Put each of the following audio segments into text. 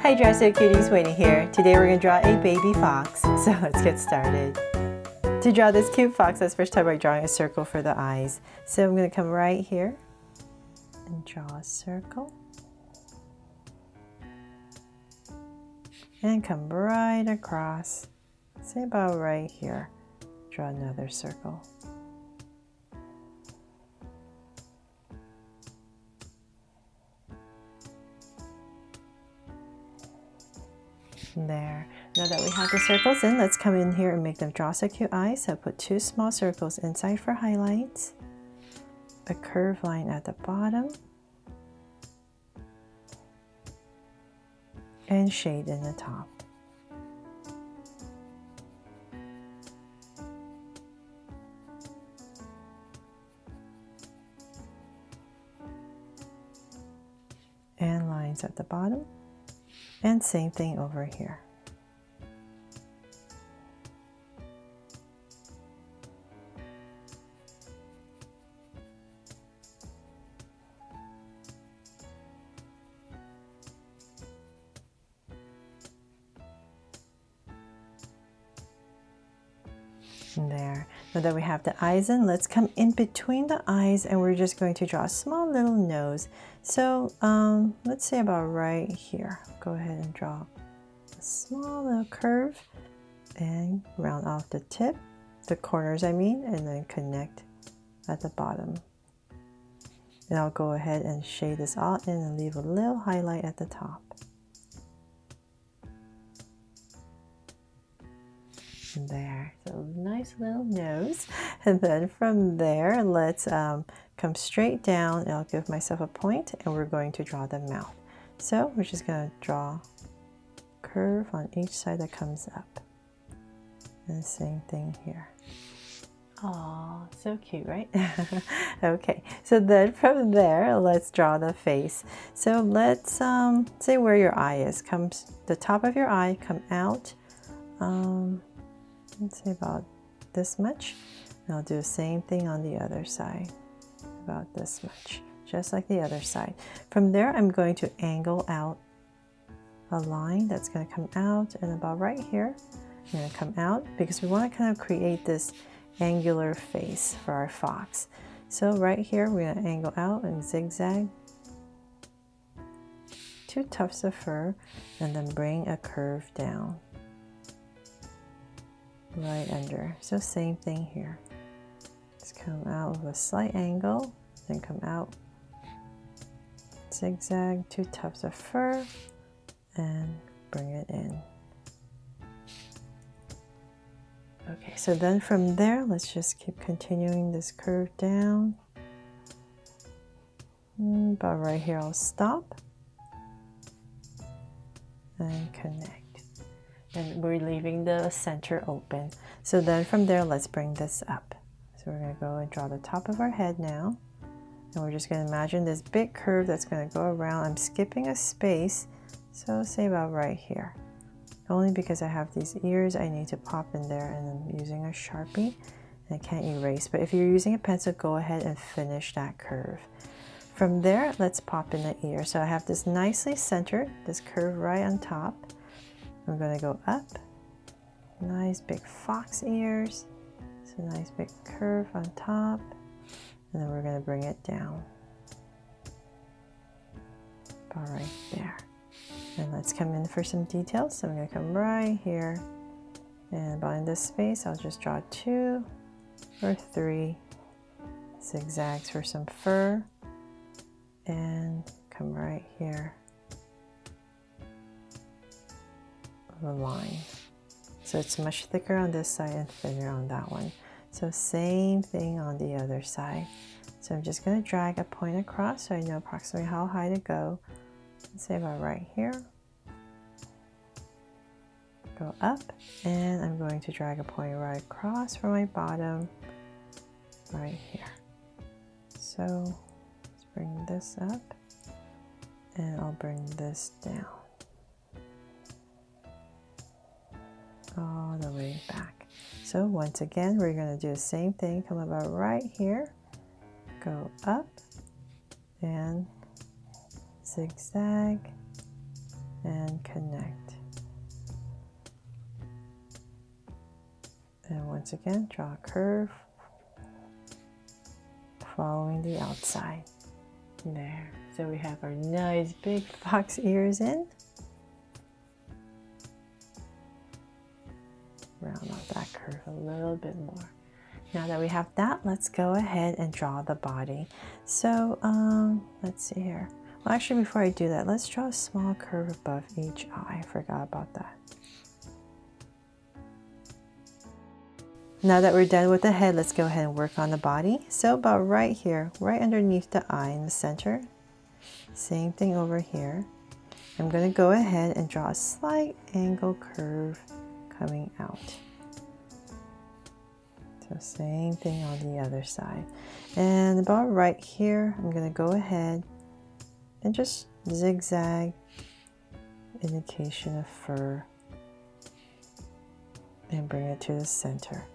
Hi Dresser Cuties, Winnie here. Today we're going to draw a baby fox, so let's get started. To draw this cute fox, let's first start by drawing a circle for the eyes. So I'm going to come right here and draw a circle. And come right across, say about right here. Draw another circle. There. Now that we have the circles in, let's come in here and make them draw so cute eyes. So put two small circles inside for highlights, a curved line at the bottom, and shade in the top. And lines at the bottom. And same thing over here. There. Now that we have the eyes in, let's come in between the eyes and we're just going to draw a small little nose. So let's say about right here. Go ahead and draw a small little curve and round off the tip, the corners I mean, and then connect at the bottom. And I'll go ahead and shade this all in and leave a little highlight at the top. There, so nice little nose. And then from there, let's come straight down and I'll give myself a point and we're going to draw the mouth. So we're just going to draw a curve on each side that comes up. And the same thing here. Oh, so cute, right? Okay, so then from there, let's draw the face. So let's say where your eye is. Comes the top of your eye, come out. Let's say about this much. And I'll do the same thing on the other side, about this much, just like the other side. From there, I'm going to angle out a line that's going to come out, and about right here, I'm going to come out because we want to kind of create this angular face for our fox. So right here, we're going to angle out and zigzag two tufts of fur, and then bring a curve down. Right under. So same thing here. Just come out with a slight angle, then come out, zigzag, two tufts of fur, and bring it in. Okay, so then from there, let's just keep continuing this curve down. About right here, I'll stop and connect. And we're leaving the center open. So then from there, let's bring this up. So we're going to go and draw the top of our head now. And we're just going to imagine this big curve that's going to go around. I'm skipping a space, so say about right here. Only because I have these ears, I need to pop in there, and I'm using a Sharpie. And I can't erase, but if you're using a pencil, go ahead and finish that curve. From there, let's pop in the ear. So I have this nicely centered, this curve right on top. I'm going to go up, nice big fox ears, so nice big curve on top, and then we're going to bring it down, about right there. And let's come in for some details. So I'm going to come right here, and about in this space, I'll just draw 2 or 3 zigzags for some fur, and come right here. The line. So it's much thicker on this side and thinner on that one. So same thing on the other side. So I'm just going to drag a point across so I know approximately how high to go. Let's say about right here. Go up, and I'm going to drag a point right across from my bottom right here. So let's bring this up, and I'll bring this down. All the way back. So once again, we're going to do the same thing. Come about right here, go up, and zigzag, and connect. once again, draw a curve, following the outside. There. So we have our nice big fox ears in. Round off that curve a little bit more. Now that we have that, let's go ahead and draw the body. So let's see here. Well, actually, before I do that, let's draw a small curve above each eye. I forgot about that. Now that we're done with the head, let's go ahead and work on the body. So about right here, right underneath the eye in the center, same thing over here. I'm going to go ahead and draw a slight angle curve coming out. So same thing on the other side. And about right here, I'm going to go ahead and just zigzag, indication of fur, and bring it to the center.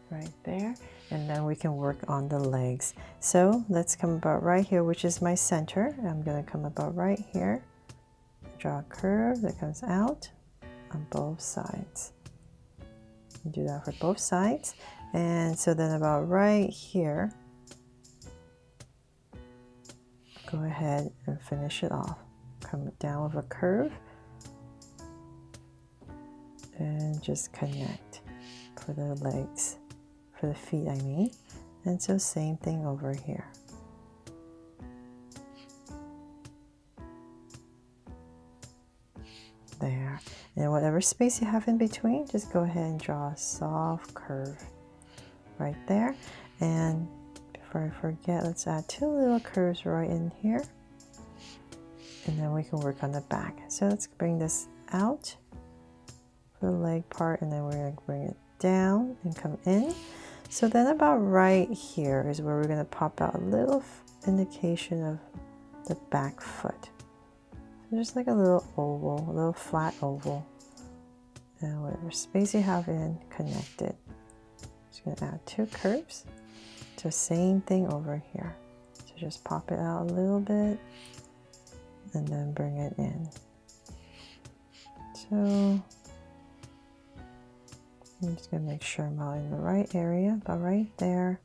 Right there, and then we can work on the legs. So let's come about right here, which is my center. I'm going to come about right here, draw a curve that comes out on both sides. Do that for both sides. And so then about right here, go ahead and finish it off. Come down with a curve and just connect for the legs. For the feet, I mean. And so same thing over here. There. And whatever space you have in between, just go ahead and draw a soft curve right there. And before I forget, let's add two little curves right in here. And then we can work on the back. So let's bring this out for the leg part, and then we're going to bring it down and come in. So then about right here is where we're going to pop out a little indication of the back foot. So just like a little oval, a little flat oval. And whatever space you have in, connect it. Just going to add two curves. So same thing over here. So just pop it out a little bit and then bring it in. So I'm just going to make sure I'm out in the right area, about right there,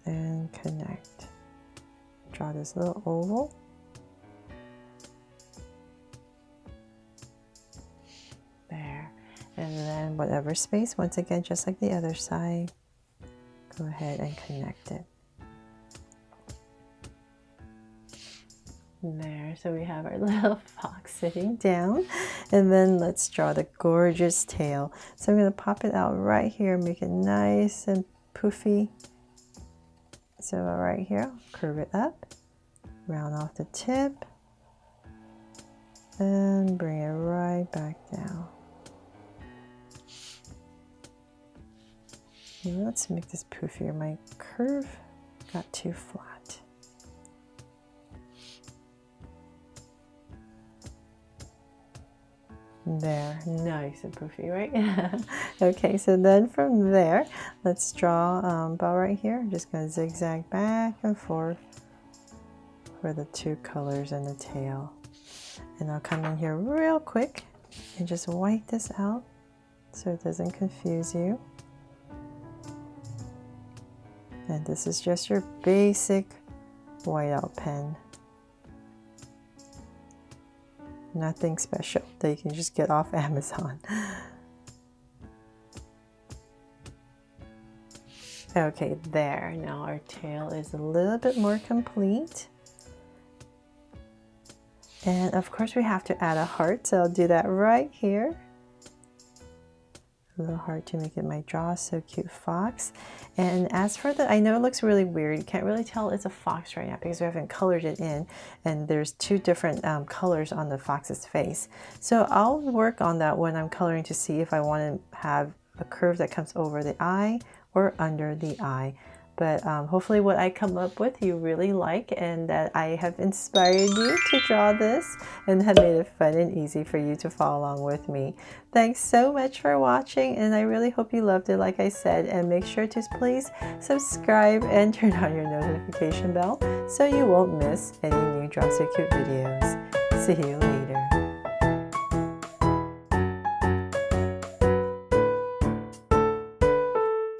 and connect. Draw this little oval. There. And then whatever space, once again, just like the other side, go ahead and connect it. There, so we have our little fox sitting down, and then let's draw the gorgeous tail. So I'm going to pop it out right here, make it nice and poofy. So right here, curve it up, round off the tip, and bring it right back down. And let's make this poofier. My curve got too flat. There, nice and poofy, right? Okay, so then from there, let's draw about right here. I'm just going to zigzag back and forth for the two colors and the tail. And I'll come in here real quick and just wipe this out so it doesn't confuse you. And this is just your basic whiteout pen. Nothing special that you can just get off Amazon. Okay, there. Now our tail is a little bit more complete. And of course we have to add a heart, so I'll do that right here. A little heart to make it my draw, so cute fox. And as for the, I know it looks really weird, you can't really tell it's a fox right now because we haven't colored it in, and there's two different colors on the fox's face. So I'll work on that when I'm coloring to see if I want to have a curve that comes over the eye or under the eye. But hopefully what I come up with you really like, and that I have inspired you to draw this and have made it fun and easy for you to follow along with me. Thanks so much for watching, and I really hope you loved it like I said, and make sure to please subscribe and turn on your notification bell so you won't miss any new Draw So Cute videos. See you later.